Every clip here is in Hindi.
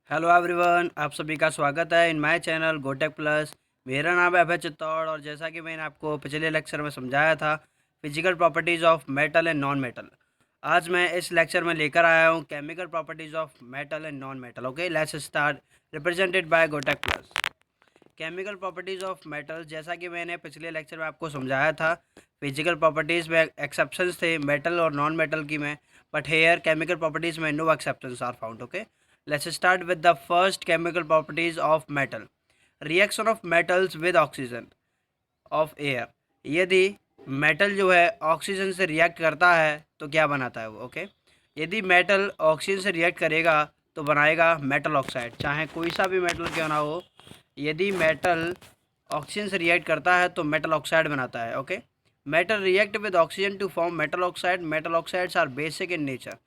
हेलो एवरीवन, आप सभी का स्वागत है इन माय चैनल गोटेक प्लस। मेरा नाम है अभय चित्तौड़ और जैसा कि मैंने आपको पिछले लेक्चर में समझाया था physical properties of metal and non metal, आज मैं इस लेक्चर में लेकर आया हूँ chemical properties of metal and non metal. Okay, let's start. Represented by गोटेक plus. Chemical properties of metal, जैसा कि मैंने पिछले लेक्चर में आपको समझाया था, फिजिकल प्रॉपर्टीज़ में एक्सेप्शंस थे मेटल और नॉन मेटल की में, बट हेयर केमिकल प्रॉपर्टीज़ में no exceptions are found. Okay, let's start with the first chemical properties of metal. Reaction of metals with oxygen of air. यदि मेटल जो है ऑक्सीजन से रिएक्ट करता है तो क्या बनाता है वो। ओके, यदि मेटल ऑक्सीजन से रिएक्ट करेगा तो बनाएगा मेटल ऑक्साइड, चाहे कोई सा भी मेटल क्यों ना हो। यदि मेटल ऑक्सीजन से रिएक्ट करता है तो मेटल ऑक्साइड बनाता है। Okay, metal react with oxygen to form metal oxide. Metal oxides are basic in nature.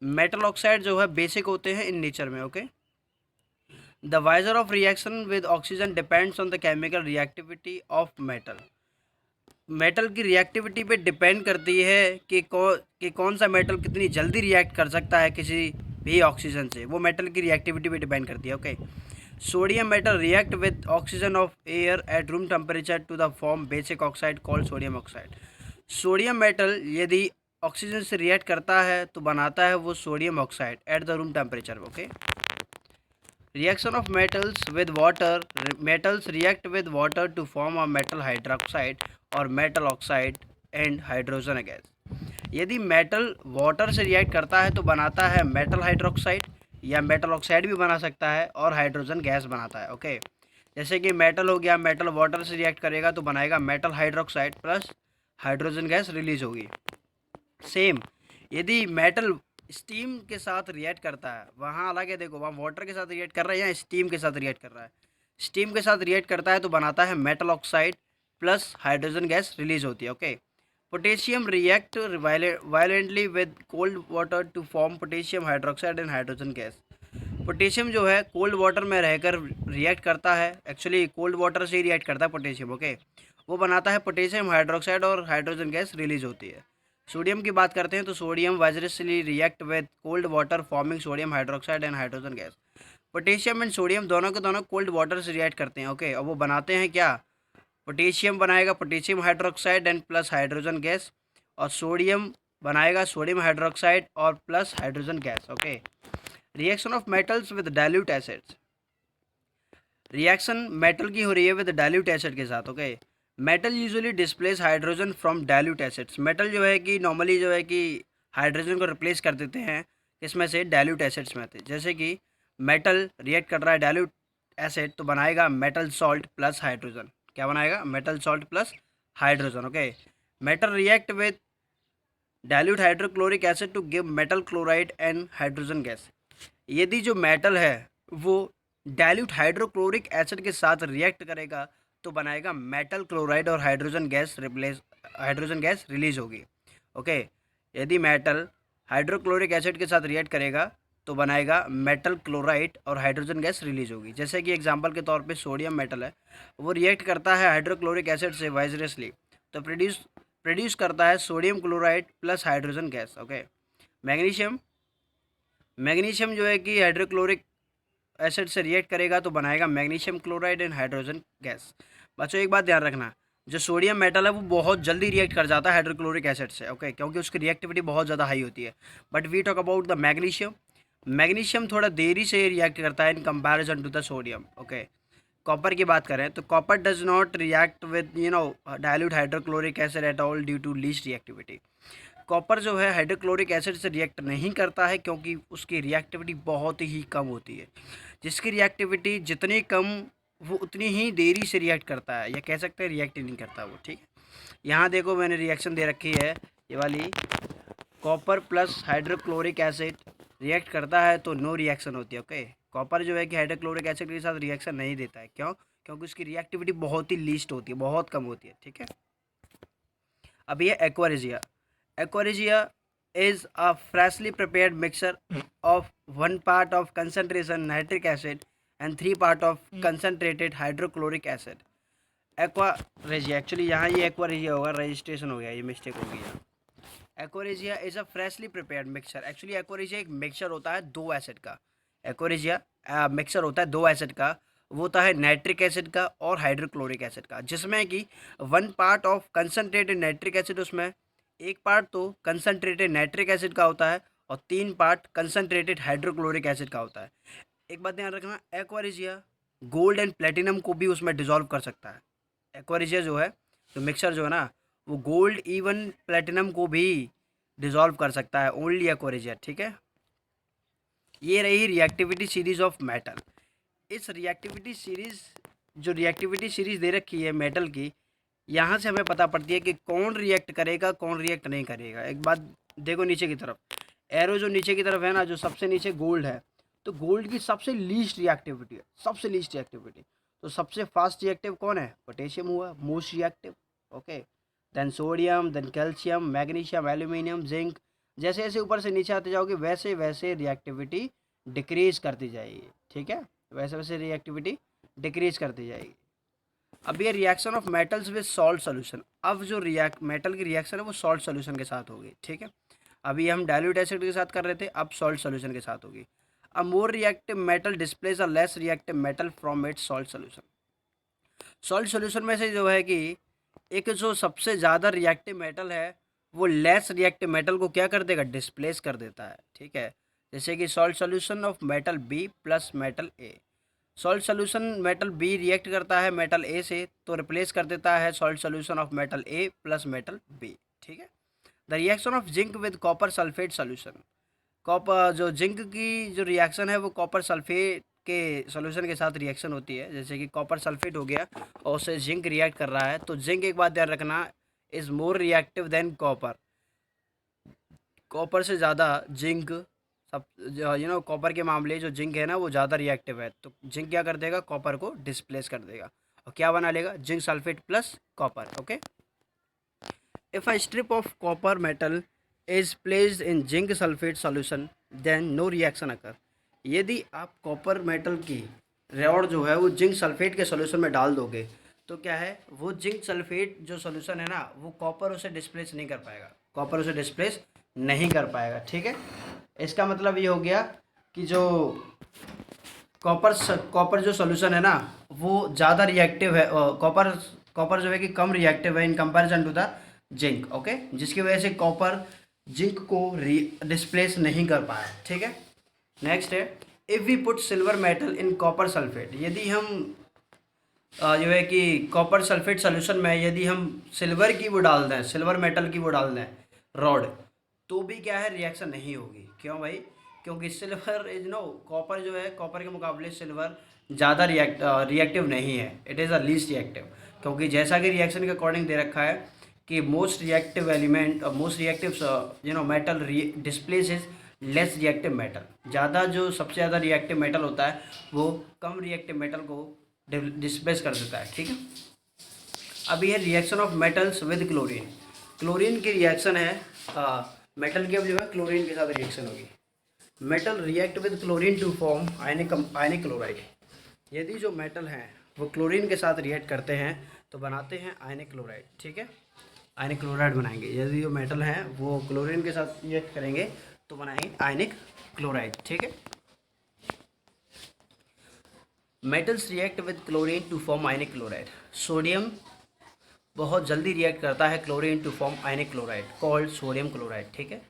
Metal oxide जो है बेसिक होते हैं इन नेचर में। Okay, the wiser of reaction with oxygen depends on the chemical reactivity of metal. Metal की रिएक्टिविटी पे डिपेंड करती है कि कौन सा मेटल कितनी जल्दी रिएक्ट कर सकता है किसी भी ऑक्सीजन से, वो मेटल की रिएक्टिविटी पे डिपेंड करती है। Okay, sodium metal react with oxygen of air at room temperature to the form basic oxide called sodium oxide. Sodium metal यदि ऑक्सीजन से रिएक्ट करता है तो बनाता है वो sodium oxide at the room temperature. Okay, reaction of metals with water. Metals react with water to form a metal hydroxide और metal oxide and hydrogen gas. यदि मेटल वाटर से रिएक्ट करता है तो बनाता है मेटल हाइड्रोक्साइड, या मेटल ऑक्साइड भी बना सकता है, और हाइड्रोजन गैस बनाता है। ओके, जैसे कि मेटल हो गया, मेटल वाटर से रिएक्ट करेगा तो बनाएगा metal hydroxide plus hydrogen gas release होगी। सेम यदि मेटल स्टीम के साथ रिएक्ट करता है, वहाँ अलग है, देखो वहाँ वाटर के साथ रिएक्ट कर रहा है या स्टीम के साथ रिएक्ट कर रहा है। स्टीम के साथ रिएक्ट करता है तो बनाता है metal oxide plus hydrogen gas release होती है। Okay, potassium react violently with cold water to form potassium hydroxide and hydrogen gas. Potassium जो है कोल्ड वाटर में रहकर रिएक्ट करता है, एक्चुअली कोल्ड वाटर से ही रिएक्ट करता है पोटेशियम। ओके, वो बनाता है पोटेशियम हाइड्रोक्साइड और हाइड्रोजन गैस रिलीज होती है। सोडियम की बात करते हैं तो sodium vigorously react with cold water forming sodium hydroxide and hydrogen gas. Potassium and sodium दोनों के दोनों कोल्ड वाटर से रिएक्ट करते हैं। ओके, और वो बनाते हैं क्या, पोटेशियम बनाएगा potassium hydroxide and plus hydrogen gas, और सोडियम बनाएगा सोडियम हाइड्रोक्साइड और plus hydrogen gas. Okay, reaction of metals with dilute acids. Reaction metal की हो रही है विद डाइल्यूट एसिड के साथ। Okay, metal usually displace hydrogen from dilute acids. Metal जो है कि नॉर्मली जो है कि हाइड्रोजन को रिप्लेस कर देते हैं इसमें से डाइल्यूट एसिड्स में आते हैं। जैसे कि मेटल रिएक्ट कर रहा है डाइल्यूट एसिड तो बनाएगा मेटल सॉल्ट प्लस हाइड्रोजन। क्या बनाएगा, metal salt plus hydrogen. Okay, metal react with dilute hydrochloric acid to give metal chloride and hydrogen gas. यदि जो मेटल है वो डाइल्यूट हाइड्रोक्लोरिक एसिड के साथ रिएक्ट करेगा तो बनाएगा मेटल क्लोराइड और हाइड्रोजन गैस रिलीज होगी। ओके, यदि मेटल हाइड्रोक्लोरिक एसिड के साथ रिएक्ट करेगा तो बनाएगा मेटल क्लोराइड और हाइड्रोजन गैस रिलीज होगी। जैसे कि एग्जांपल के तौर पे सोडियम मेटल है, वो रिएक्ट करता है हाइड्रोक्लोरिक एसिड से वाइजरसली तो प्रोड्यूस करता है sodium chloride plus hydrogen gas. Okay, magnesium magnesium जो है कि हाइड्रोक्लोरिक एसिड से रिएक्ट करेगा तो बनाएगा magnesium chloride and hydrogen gas. बच्चों एक बात ध्यान रखना, जो सोडियम मेटल है वो बहुत जल्दी रिएक्ट कर जाता है हाइड्रोक्लोरिक एसिड से। ओके, क्योंकि उसकी रिएक्टिविटी बहुत ज़्यादा हाई होती है। But we talk about the magnesium. Magnesium थोड़ा देरी से रिएक्ट करता है in comparison to the sodium. Okay, copper की बात करें तो copper does not react with dilute hydrochloric acid at all due to least reactivity. Copper जो है हाइड्रोक्लोरिक एसिड से रिएक्ट नहीं करता है क्योंकि उसकी रिएक्टिविटी बहुत ही कम होती है। जिसकी रिएक्टिविटी जितनी कम वो उतनी ही देरी से रिएक्ट करता है, या कह सकते हैं रिएक्ट ही नहीं करता वो। ठीक है, यहाँ देखो मैंने रिएक्शन दे रखी है ये वाली, copper plus hydrochloric acid react करता है तो नो रिएक्शन होती है। ओके, कॉपर जो है कि हाइड्रोक्लोरिक एसिड के साथ रिएक्शन नहीं देता है। क्यों, क्योंकि उसकी रिएक्टिविटी बहुत ही लीस्ट होती है, बहुत कम होती है। ठीक है, अब ये aqua regia. Aquaregia is a freshly prepared mixture of 1 part of concentration nitric acid and 3 part of concentrated hydrochloric acid. Aquaregia, actually यहाँ ये एक्वारेजिया होगा, रजिस्ट्रेशन हो गया, ये मिस्टेक हो गई यहाँ। Aqua regia is a freshly prepared mixture. Actually aqua regia एक मिक्सचर होता है दो एसिड का, एक्वारिजिया मिक्सचर होता है दो एसिड का, वो होता है नाइट्रिक एसिड का और हाइड्रोक्लोरिक एसिड का, जिसमें कि 1 part of concentrated nitric acid, उसमें एक पार्ट तो कंसनट्रेटेड नाइट्रिक एसिड का होता है और 3 पार्ट कंसनट्रेटेड हाइड्रोक्लोरिक एसिड का होता है। एक बात ध्यान रखना, एक्वारिजिया गोल्ड एंड प्लेटिनम को भी उसमें डिसॉल्व कर सकता है। एक्वारिजिया जो है, जो मिक्सचर जो है ना, वो गोल्ड इवन प्लेटिनम को भी डिसॉल्व कर सकता है, ओनली एक्वारिजिया, ठीक है। ये रही रिएक्टिविटी सीरीज ऑफ मेटल। इस रिएक्टिविटी सीरीज, जो रिएक्टिविटी सीरीज दे रखी है मेटल की, यहाँ से हमें पता पड़ती है कि कौन रिएक्ट करेगा कौन रिएक्ट नहीं करेगा। एक बात देखो नीचे की तरफ, एरो जो नीचे की तरफ है ना, जो सबसे नीचे गोल्ड है, तो गोल्ड की सबसे लीस्ट रिएक्टिविटी है, सबसे लीस्ट रिएक्टिविटी। तो सबसे फास्ट रिएक्टिव कौन है? पोटेशियम हुआ most reactive, okay. Then sodium, then calcium, magnesium, aluminium, zinc. जैसे जैसे ऊपर से नीचे आते जाओगे वैसे वैसे रिएक्टिविटी डिक्रीज करती जाएगी, ठीक है, वैसे वैसे रिएक्टिविटी डिक्रीज करती जाएगी। अब ये reaction of metals with salt solution, अब जो मेटल की रिएक्शन है वो सॉल्ट सोल्यूशन के साथ होगी, ठीक है। अभी हम डाइल्यूट एसिड के साथ कर रहे थे, अब सॉल्ट सोल्यूशन के साथ होगी। A more reactive metal displace a less reactive metal from its salt solution. Salt solution में से जो है कि एक जो सबसे ज़्यादा रिएक्टिव मेटल है वो लेस रिएक्टिव मेटल को क्या कर देगा? डिस्प्लेस कर देता है, ठीक है। जैसे कि salt solution of metal B plus metal A. Salt solution metal B react करता है मेटल ए से, तो रिप्लेस कर देता है salt solution of metal A plus metal B, ठीक है। The reaction of zinc with copper sulphate solution. Copper जो जिंक की जो रिएक्शन है वो कॉपर सल्फेट के सॉल्यूशन के साथ रिएक्शन होती है। जैसे कि कॉपर सल्फेट हो गया और उससे जिंक रिएक्ट कर रहा है, तो जिंक, एक बात ध्यान रखना, is more reactive than copper. Copper से ज़्यादा जिंक, सब कॉपर के मामले जो जिंक है ना वो ज़्यादा रिएक्टिव है, तो जिंक क्या कर देगा? कॉपर को डिस्प्लेस कर देगा और क्या बना लेगा? Zinc sulphate plus copper, okay. If a strip of copper metal is placed in zinc sulphate solution then no reaction occur. यदि आप कॉपर मेटल की रॉड जो है वो जिंक सल्फेट के सॉल्यूशन में डाल दोगे तो क्या है, वो जिंक सल्फेट जो सॉल्यूशन है ना वो कॉपर उसे डिस्प्लेस नहीं कर पाएगा, कॉपर उसे डिस्प्लेस नहीं कर पाएगा, ठीक है। इसका मतलब ये हो गया कि जो कॉपर जो सॉल्यूशन है ना वो ज़्यादा रिएक्टिव है, कॉपर कॉपर जो है कि कम रिएक्टिव है in comparison to the zinc, okay, जिसकी वजह से कॉपर जिंक को डिस्प्लेस नहीं कर पाया, ठीक है। नेक्स्ट है, if we put silver metal in copper sulphate. यदि हम जो है कि कॉपर सल्फेट सोल्यूशन में यदि हम सिल्वर की वो डाल दें, सिल्वर मेटल की वो डाल दें रॉड, तो भी क्या है, रिएक्शन नहीं होगी। क्यों भाई? क्योंकि सिल्वर इज नो, कॉपर जो है, कॉपर के मुकाबले सिल्वर ज़्यादा रिएक्टिव नहीं है, it is a least reactive. क्योंकि जैसा कि रिएक्शन के अकॉर्डिंग दे रखा है कि most reactive element, most reactive metal displace is less reactive metal. ज़्यादा जो सबसे ज़्यादा रिएक्टिव मेटल होता है वो कम रिएक्टिव मेटल को डिस्प्लेस कर देता है, ठीक है। अब ये reaction of metals with chlorine. Chlorine की रिएक्शन है, मेटल की अब जो है क्लोरीन के साथ रिएक्शन होगी। Metal react with chlorine to form ionic chloride. यदि जो मेटल हैं वो क्लोरीन के साथ रिएक्ट करते हैं तो बनाते हैं आयनिक क्लोराइड, ठीक है, आयनिक क्लोराइड बनाएंगे। यदि जो मेटल हैं वो क्लोरीन के साथ रिएक्ट करेंगे तो बनाएंगे आयनिक क्लोराइड, ठीक है। Metals react with chlorine to form ionic chloride. Sodium बहुत जल्दी रिएक्ट करता है chlorine to form ionic chloride called sodium chloride, ठीक है।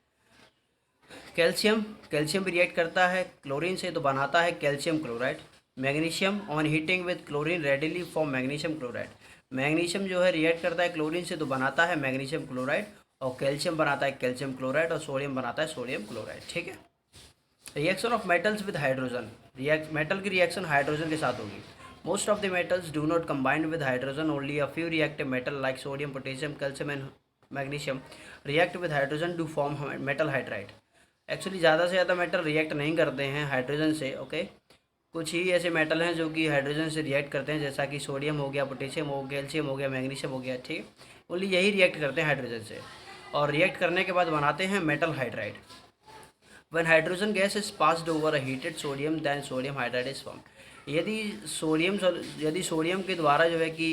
कैल्शियम भी रिएक्ट करता है क्लोरीन से तो बनाता है calcium chloride. Magnesium on heating with chlorine readily form magnesium chloride. Magnesium जो है रिएक्ट करता है क्लोरीन से तो बनाता है मैग्नीशियम क्लोराइड, और कैल्शियम बनाता है कैल्शियम क्लोराइड, और सोडियम बनाता है सोडियम क्लोराइड, ठीक है। Reaction of metals with hydrogen. Metal की रिएक्शन हाइड्रोजन के साथ होगी। Most of the metals do not combined with hydrogen, only a few reactive metal like sodium, potassium, calcium and magnesium react with hydrogen to form metal hydride. Actually ज़्यादा से ज़्यादा मेटल रिएक्ट नहीं करते हैं हाइड्रोजन से, ओके। कुछ ही ऐसे मेटल हैं जो कि हाइड्रोजन से रिएक्ट करते हैं, जैसा कि सोडियम हो गया, पोटेशियम हो गया, कैल्शियम हो गया, मैग्नीशियम हो गया, ठीक है। ओनली यही रिएक्ट करते हैं हाइड्रोजन से, और रिएक्ट करने के बाद बनाते हैं metal hydride. When hydrogen gas is passed over a heated sodium, then sodium hydride is formed. यदि सोडियम के द्वारा जो है कि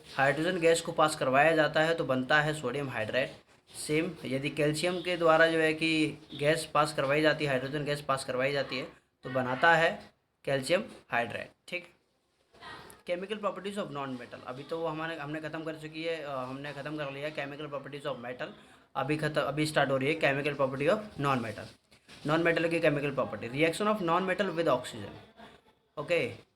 हाइड्रोजन गैस को पास करवाया जाता है तो बनता है सोडियम हाइड्राइड। सेम यदि कैल्शियम के द्वारा जो है कि गैस पास करवाई जाती है, हाइड्रोजन गैस पास करवाई जाती है तो बनाता है कैल्शियम हाइड्राइड। ठीक। Chemical properties of non metal, अभी तो वो हमने ख़त्म कर चुकी है, हमने ख़त्म कर लिया केमिकल प्रॉपर्टीज ऑफ मेटल। अभी स्टार्ट हो रही है chemical property of non metal. Non metal की chemical property, reaction of non metal with oxygen. Okay,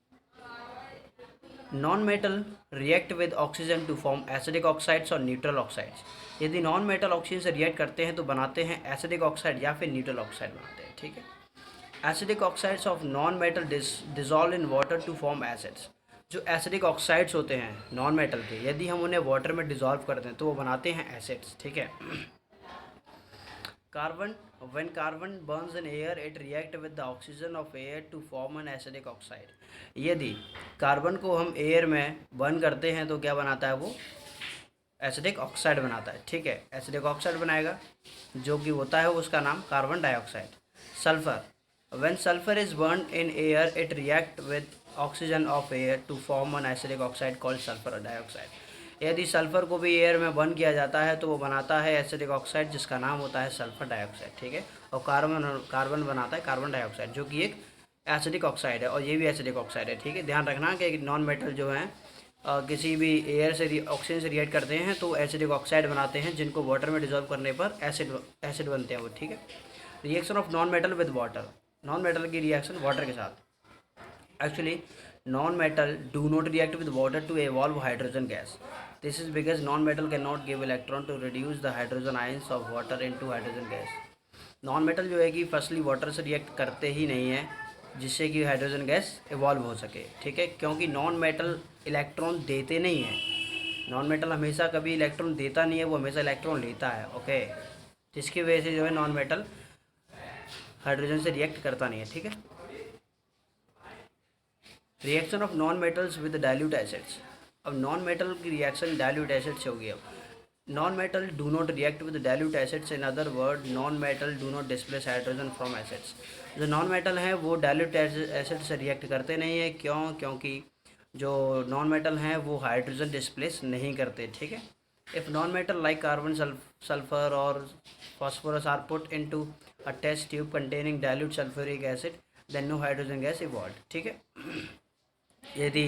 non metal react with oxygen to form acidic oxides और न्यूट्रल ऑक्साइड्स। यदि नॉन मेटल ऑक्सीजन से रिएक्ट करते हैं तो बनाते हैं एसिडिक ऑक्साइड या फिर न्यूट्रल ऑक्साइड बनाते हैं। ठीक है। Acidic oxides of non metal dissolve in water to form acids. जो एसिडिक ऑक्साइड्स होते हैं नॉन मेटल के, यदि हम उन्हें वाटर में डिजॉल्व करते हैं तो वो बनाते हैं एसिड्स। ठीक है। Carbon, when carbon burns in air it react with the oxygen of air to form an acidic oxide। यदि कार्बन को हम एयर में बर्न करते हैं तो क्या बनाता है वो, एसिडिक ऑक्साइड बनाता है। ठीक है, एसिडिक ऑक्साइड बनाएगा जो कि होता है उसका नाम carbon dioxide. Sulphur, when sulfur is burned in air it react with oxygen of air to form an acidic oxide called sulfur dioxide। यदि सल्फर को भी एयर में बर्न किया जाता है तो वो बनाता है एसिडिक ऑक्साइड जिसका नाम होता है सल्फर डाइऑक्साइड। ठीक है। और कार्बन बनाता है कार्बन डाइऑक्साइड जो कि एक एसिडिक ऑक्साइड है, और ये भी एसिडिक ऑक्साइड है। ठीक है। ध्यान रखना कि नॉन मेटल जो हैं किसी भी एयर से ऑक्सीजन से रिएक्ट करते हैं तो एसिडिक ऑक्साइड बनाते हैं, जिनको वाटर में डिजॉल्व करने पर एसिड बनते हैं वो। ठीक है। Reaction of non metal with water, non metal की रिएक्शन वाटर के साथ। Actually non metal do not react with water to evolve hydrogen gas. This is because non metal can not give electron to reduce the hydrogen ions of water into hydrogen gas. Non metal जो है कि फर्स्टली वाटर से रिएक्ट करते ही नहीं है जिससे कि हाइड्रोजन गैस इवॉल्व हो सके। ठीक है। क्योंकि नॉन मेटल इलेक्ट्रॉन देते नहीं हैं, नॉन मेटल हमेशा कभी इलेक्ट्रॉन देता नहीं है, वो हमेशा इलेक्ट्रॉन लेता है। ओके, जिसकी वजह से जो है नॉन मेटल हाइड्रोजन से रिएक्ट करता नहीं है। ठीक है। Reaction of non metals with dilute acids. अब नॉन मेटल की रिएक्शन डाइल्यूट एसिड से होगी। अब non metal do not react with dilute acids, in other word non metal do not displace hydrogen from acids. जो नॉन मेटल हैं वो डाइल्यूट एसिड से रिएक्ट करते नहीं है। क्योंकि जो नॉन मेटल हैं वो हाइड्रोजन डिस्प्लेस नहीं करते। ठीक है। If non metal like carbon, sulphur और phosphorus are put into a test tube containing dilute sulfuric acid then no hydrogen gas evolved। ठीक है। यदि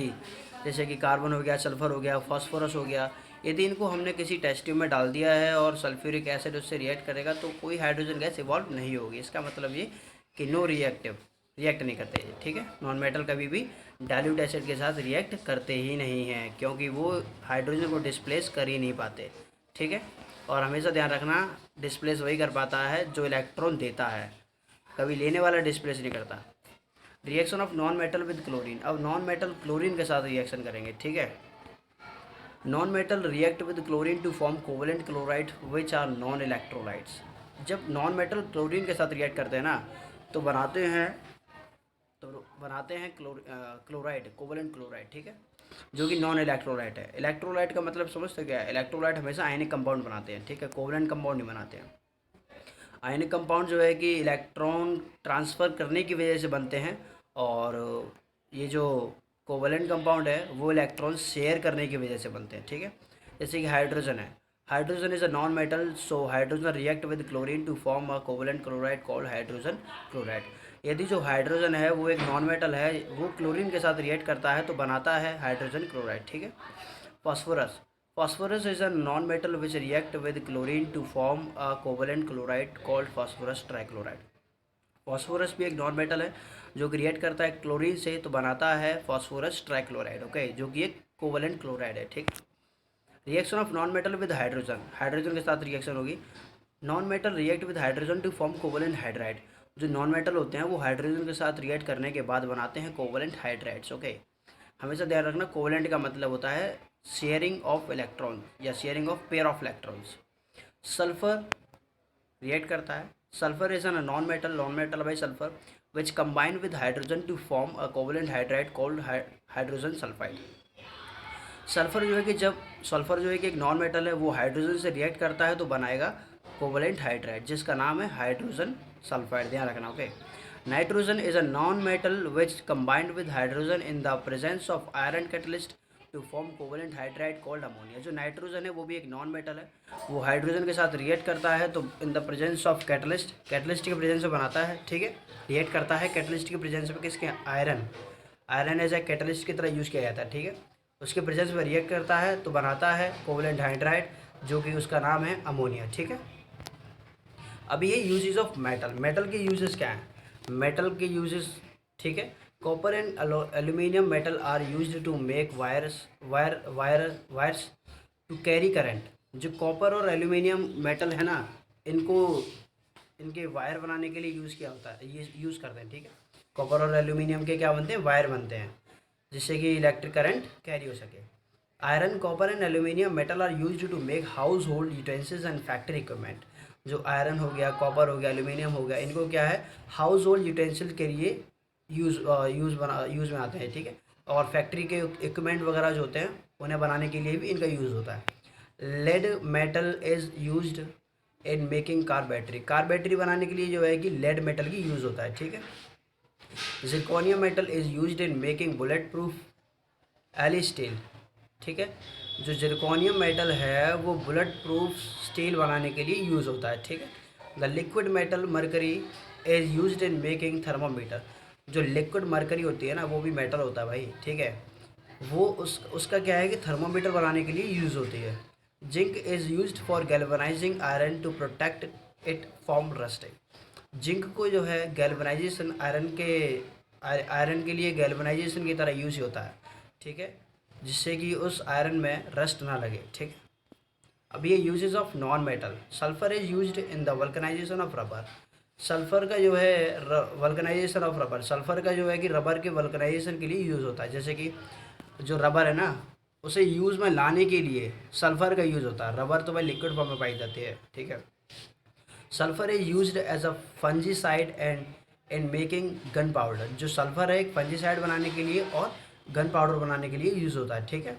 जैसे कि कार्बन हो गया, सल्फर हो गया, फॉस्फोरस हो गया, यदि इनको हमने किसी टेस्ट ट्यूब में डाल दिया है और सल्फ्यूरिक एसिड उससे रिएक्ट करेगा तो कोई हाइड्रोजन गैस इवॉल्व नहीं होगी। इसका मतलब ये कि रिएक्ट नहीं करते। ठीक है। नॉन मेटल कभी भी डाइल्यूट एसिड के साथ रिएक्ट करते ही नहीं हैं क्योंकि वो हाइड्रोजन को डिस्प्लेस कर ही नहीं पाते। ठीक है। और हमेशा ध्यान रखना, डिस्प्लेस वही कर पाता है जो इलेक्ट्रॉन देता है, कभी लेने वाला डिस्प्लेस नहीं करता। Reaction of non metal with chlorine. अब नॉन मेटल क्लोरीन के साथ रिएक्शन करेंगे। ठीक है। Non metal react with chlorine to form covalent chloride which are non electrolytes. जब नॉन मेटल क्लोरीन के साथ रिएक्ट करते हैं ना तो बनाते हैं क्लोराइड, कोवेलेंट क्लोराइड। ठीक है। जो कि नॉन इलेक्ट्रोलाइट है। इलेक्ट्रोलाइट का मतलब समझते क्या है? इलेक्ट्रोलाइट हमेशा आयनिक कंपाउंड बनाते हैं। ठीक है। कोवेलेंट कंपाउंड नहीं बनाते हैं। आयनिक कंपाउंड जो है कि इलेक्ट्रॉन ट्रांसफ़र करने की वजह से बनते हैं, और ये जो कोवेलेंट कंपाउंड है वो इलेक्ट्रॉन शेयर करने की वजह से बनते हैं। ठीक है। जैसे कि हाइड्रोजन है, hydrogen is a non metal, so hydrogen react with chlorine to form a covalent chloride called hydrogen chloride. यदि जो हाइड्रोजन है वो एक नॉन मेटल है, वो क्लोरीन के साथ रिएक्ट करता है तो बनाता है हाइड्रोजन क्लोराइड। ठीक है। Phosphorus, phosphorus is a non-metal which react with chlorine to form a covalent chloride called phosphorus trichloride। Phosphorus भी एक नॉन मेटल है जो कि रिएक्ट करता है क्लोरीन से तो बनाता है फॉस्फोरस ट्राइक्लोराइड। ओके, जो कि एक कोवेलेंट क्लोराइड है। ठीक। Reaction of non metal with hydrogen, hydrogen के साथ रिएक्शन होगी। Non metal react with hydrogen to form covalent hydride. जो नॉन मेटल होते हैं वो हाइड्रोजन के साथ रिएक्ट करने के बाद बनाते हैं कोवेलेंट हाइड्राइड्स। ओके, हमेशा ध्यान रखना कोवेलेंट का मतलब होता है शेयरिंग ऑफ इलेक्ट्रॉन या sharing of pair of electrons. Sulphur react करता है, sulphur is an non metal by sulphur which combine with hydrogen to form a covalent hydride called hydrogen sulphide. Sulphur जो है कि एक नॉन मेटल है, वो हाइड्रोजन से रिएक्ट करता है तो बनाएगा कोवेलेंट हाइड्राइड जिसका नाम है हाइड्रोजन सल्फाइड। ध्यान रखना। Okay. Nitrogen is a non metal which combined with hydrogen in the presence of iron catalyst to form covalent hydride called ammonia. जो नाइट्रोजन है वो भी एक नॉन मेटल है, वो हाइड्रोजन के साथ रिएक्ट करता है तो इन the presence of catalyst, catalyst के प्रेजेंस में बनाता है, ठीक है, रिएक्ट करता है कैटलिस्ट के प्रेजेंस में, किसके, iron, iron as a catalyst की तरह यूज़ किया जाता है, ठीक है, उसके प्रेजेंस में रिएक्ट करता है तो बनाता है कोवलेंट हाइड्राइड, जो कि उसका नाम है अमोनिया, ठीक है। अब ये यूजेस ऑफ मेटल, मेटल के यूजेस क्या हैं, मेटल के यूजेस, ठीक है, copper and aluminium metal are used to make wires to carry current. जो कॉपर और एल्यूमिनियम मेटल है ना, इनको इनके वायर बनाने के लिए यूज़ किया होता है, ये यूज़ करते हैं, ठीक है। कॉपर और एल्यूमिनियम के क्या बनते हैं, वायर बनते हैं, जिससे कि इलेक्ट्रिक करंट कैरी हो सके। Iron, copper and aluminium metal are used to make household utensils and factory equipment. जो आयरन हो गया, कॉपर हो गया, एल्यूमिनियम हो गया, इनको क्या है, हाउस होल्ड यूटेंसिल के लिए यूज़ में आते हैं, ठीक है, और फैक्ट्री के इक्विपमेंट वगैरह जो होते हैं उन्हें बनाने के लिए भी इनका यूज़ होता है। Lead metal is used in making car battery, car battery बनाने के लिए जो है कि लेड मेटल की यूज़ होता है, ठीक है। Zirconium metal is used in making bulletproof alloy steel, ठीक है। जो जिरकोनियम मेटल है वो बुलेट प्रूफ स्टील बनाने के लिए यूज़ होता है, ठीक है। The liquid metal mercury is used in making thermometer. जो लिक्विड मरकरी होती है ना वो भी मेटल होता है भाई, ठीक है, वो उसका क्या है कि थर्मामीटर बनाने के लिए यूज़ होती है। Zinc is used for galvanizing iron to protect it from rusting. Zinc को जो है गैल्वनाइजेशन आयरन के लिए गैल्वनाइजेशन की तरह यूज़ होता है, ठीक है, जिससे कि उस आयरन में रस्ट ना लगे, ठीक है। अब ये uses of non metal, sulphur is used in the vulcanization of rubber. Sulphur का जो है वल्कनाइजेशन ऑफ रबर, सल्फर का जो है कि रबर के वल्कनाइजेशन के लिए यूज़ होता है। जैसे कि जो रबर है ना उसे यूज़ में लाने के लिए सल्फर का यूज़ होता है। रबर तो भाई लिक्विड फॉर्म में पाई जाती है, ठीक है। Sulphur is used as a fungicide and in making gunpowder. जो सल्फर है एक फंजीसाइड बनाने के लिए और गन पाउडर बनाने के लिए यूज़ होता है, ठीक है।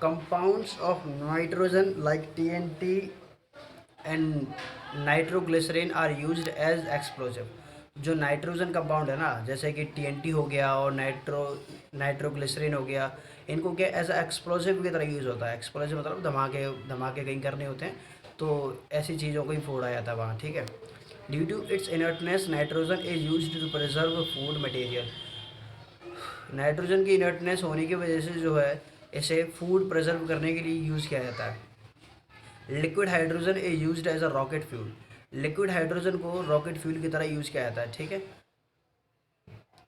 Compounds of nitrogen like TNT and nitroglycerine are used as explosive. जो नाइट्रोजन कंपाउंड है ना, जैसे कि TNT हो गया और नाइट्रोग्लिसरीन हो गया, इनको क्या एज एक्सप्लोजिव की तरह यूज़ होता है। एक्सप्लोजिव मतलब धमाके धमाके कहीं करने होते हैं तो ऐसी चीज़ों को ही फोड़ा जाता है वहाँ, ठीक है। Due to its inertness nitrogen is used to preserve food material. Nitrogen की इनर्टनेस होने की वजह से जो है इसे फूड प्रिजर्व करने के लिए यूज़ किया जाता है। Liquid hydrogen is used as a rocket fuel. Liquid hydrogen को रॉकेट फ्यूल की तरह यूज़ किया जाता है, ठीक है।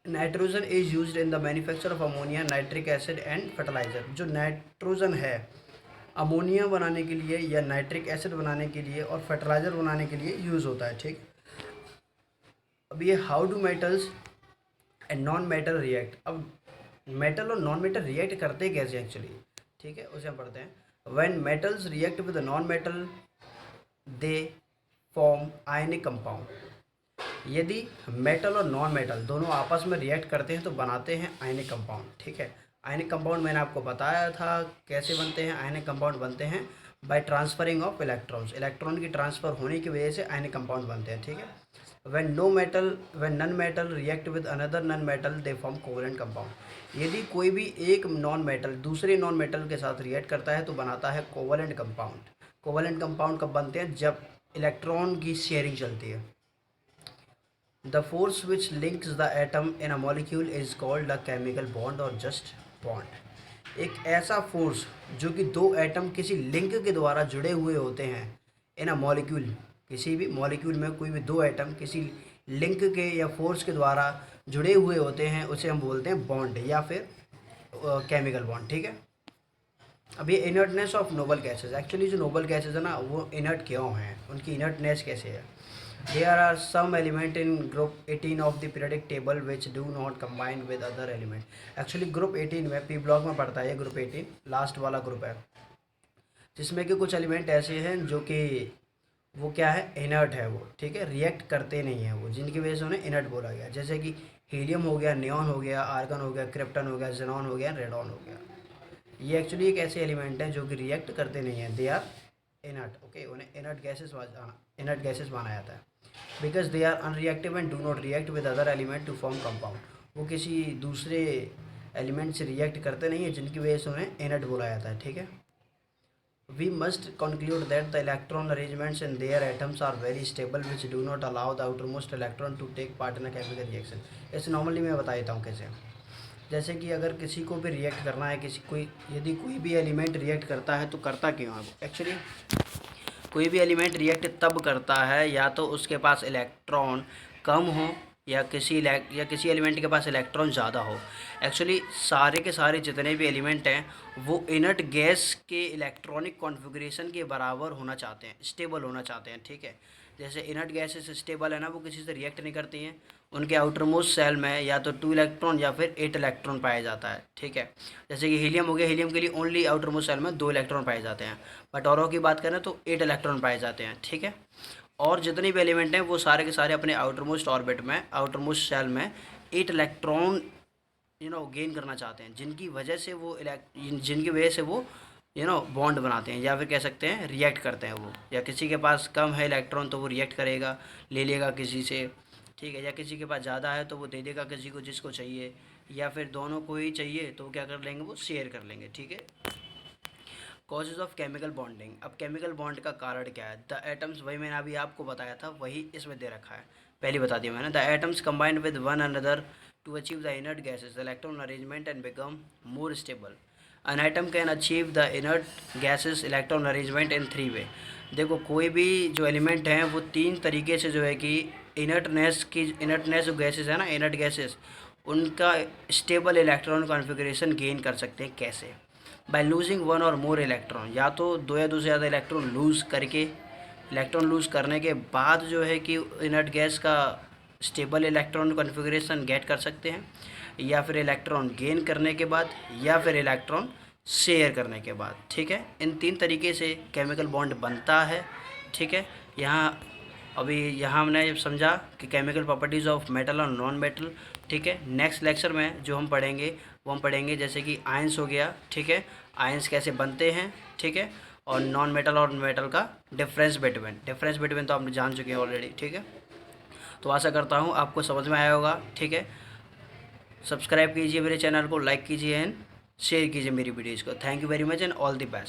Nitrogen is used in the manufacture of ammonia, nitric acid and fertiliser. जो नाइट्रोजन है अमोनिया बनाने के लिए या नाइट्रिक एसिड बनाने के लिए और फर्टिलाइज़र बनाने के लिए यूज़ होता है, ठीक। अब ये how do metals and non metal react. अब मेटल और नॉन मेटल रिएक्ट करते कैसे एक्चुअली, ठीक है, उसे हम पढ़ते हैं। When metals react with non metal they form ionic compound. यदि मेटल और नॉन मेटल दोनों आपस में रिएक्ट करते हैं तो बनाते हैं आयनिक कंपाउंड, ठीक है। आयनिक कंपाउंड मैंने आपको बताया था कैसे बनते हैं। आयनिक कंपाउंड बनते हैं by transferring of electrons, electron की ट्रांसफ़र होने की वजह से आयनिक कंपाउंड बनते हैं, ठीक है। when none metal react with another non metal they form covalent compound। यदि कोई भी एक नॉन मेटल दूसरे नॉन मेटल के साथ रिएक्ट करता है तो बनाता है कोवलेंट कंपाउंड। कोवलेंट कंपाउंड कब बनते हैं, जब इलेक्ट्रॉन की शेयरिंग चलती है। The force which links the atom in a molecule is called a chemical bond और जस्ट बॉन्ड। एक ऐसा फोर्स जो कि दो एटम किसी लिंक के द्वारा जुड़े हुए होते हैं इन अ मॉलिक्यूल, किसी भी मॉलिक्यूल में कोई भी दो एटम किसी लिंक के या फोर्स के द्वारा जुड़े हुए होते हैं उसे हम बोलते हैं बॉन्ड या फिर केमिकल बॉन्ड, ठीक है। अब ये inertness of noble gases, actually जो नोबल गैसेज है ना वो इनर्ट क्यों हैं, उनकी इनर्टनेस कैसे है। There are some element in group 18 of the periodic table which do not combine with other element. Actually group 18 में पी ब्लॉक में पड़ता है, ये ग्रुप 18 लास्ट वाला ग्रुप है, जिसमें कि कुछ एलिमेंट ऐसे हैं जो कि वो क्या है, इनर्ट है वो, ठीक है, रिएक्ट करते नहीं हैं वो, जिनकी वजह से उन्हें इनर्ट बोला गया। जैसे कि हीलियम हो गया, नियॉन हो गया, आर्गन हो गया, क्रिप्टन हो गया, जेनॉन हो गया, रेडॉन हो गया। ये एक्चुअली एक ऐसे एलिमेंट हैं जो कि रिएक्ट करते नहीं हैं, दे आर इनर्ट, ओके। उन्हें इनर्ट गैसेस माना जाता है because they are unreactive and do not react with other element to form compound. वो किसी दूसरे एलिमेंट्स रिएक्ट करते नहीं है, जिनकी वजह से उन्हें इनर्ट बोला जाता है। ठीक है, we must conclude that the electron arrangements in their atoms are very stable which do not allow the outermost electron to take part in a chemical reaction। ऐसे नॉर्मली मैं बता देता हूँ कैसे। जैसे कि अगर किसी को भी रिएक्ट करना है, यदि कोई भी एलिमेंट रिएक्ट करता है तो करता क्यों है एक्चुअली, कोई भी एलिमेंट रिएक्ट तब करता है या तो उसके पास इलेक्ट्रॉन कम हो या किसी एलिमेंट के पास इलेक्ट्रॉन ज़्यादा हो। एक्चुअली सारे के सारे जितने भी एलिमेंट हैं वो इनर्ट गैस के इलेक्ट्रॉनिक कॉन्फ़िगरेशन के बराबर होना चाहते हैं, स्टेबल होना चाहते हैं। ठीक है, जैसे इनर्ट गैसेस स्टेबल है ना, वो किसी से रिएक्ट नहीं करती हैं, उनके आउटर मोस्ट सेल में या तो 2 इलेक्ट्रॉन या फिर 8 इलेक्ट्रॉन पाया जाता है। ठीक है, जैसे कि हीलियम हो गया, हीलियम के लिए ओनली आउटर मोस्ट सेल में 2 इलेक्ट्रॉन पाए जाते हैं, बट औरों की बात करें तो 8 इलेक्ट्रॉन पाए जाते हैं। ठीक है, और जितने भी एलिमेंट हैं वो सारे के सारे अपने आउटर मोस्ट ऑर्बिट में, आउटर मोस्ट सेल में 8 इलेक्ट्रॉन गेन करना चाहते हैं, जिनकी वजह से वो बॉन्ड बनाते हैं, या फिर कह सकते हैं रिएक्ट करते हैं वो। या किसी के पास कम है इलेक्ट्रॉन तो वो रिएक्ट करेगा, ले लेगा किसी से। ठीक है, या किसी के पास ज़्यादा है तो वो दे देगा किसी को जिसको चाहिए, या फिर दोनों को ही चाहिए तो क्या कर लेंगे, वो शेयर कर लेंगे। ठीक है, कॉजेज़ ऑफ केमिकल बॉन्डिंग। अब केमिकल बॉन्ड का कारण क्या है, द एटम्स, वही मैंने अभी आपको बताया था, वही इसमें दे रखा है, पहले बता दिया मैंने। The atoms combined with one another to achieve the inert gases electron arrangement and become more stable. An atom can achieve the inert gases electron arrangement in 3 way. देखो कोई भी जो एलिमेंट हैं वो 3 तरीके से जो है कि इनर्टनेस जो गैसेस है ना, इनर्ट गैसेस, उनका स्टेबल इलेक्ट्रॉन कॉन्फ़िगरेशन गेन कर सकते हैं। कैसे? बाय लूजिंग वन और मोर इलेक्ट्रॉन, या तो 2 या 2 से ज़्यादा इलेक्ट्रॉन लूज़ करने के बाद जो है कि इनर्ट गैस का स्टेबल इलेक्ट्रॉन कॉन्फ़िगरेशन गेट कर सकते हैं, या फिर इलेक्ट्रॉन गेन करने के बाद, या फिर इलेक्ट्रॉन शेयर करने के बाद। ठीक है, इन 3 तरीके से केमिकल बॉन्ड बनता है। ठीक है, यहाँ हमने समझा कि केमिकल प्रॉपर्टीज़ ऑफ मेटल और नॉन मेटल। ठीक है, नेक्स्ट लेक्चर में जो हम पढ़ेंगे जैसे कि आयंस हो गया। ठीक है, आयंस कैसे बनते हैं। ठीक है, और नॉन मेटल और मेटल का डिफरेंस बिटवीन तो आप जान चुके हैं ऑलरेडी। ठीक है, तो आशा करता हूँ आपको समझ में आया होगा। ठीक है, सब्सक्राइब कीजिए मेरे चैनल को, लाइक कीजिए एंड शेयर कीजिए मेरी वीडियोज़ को। Thank you very much and all the best.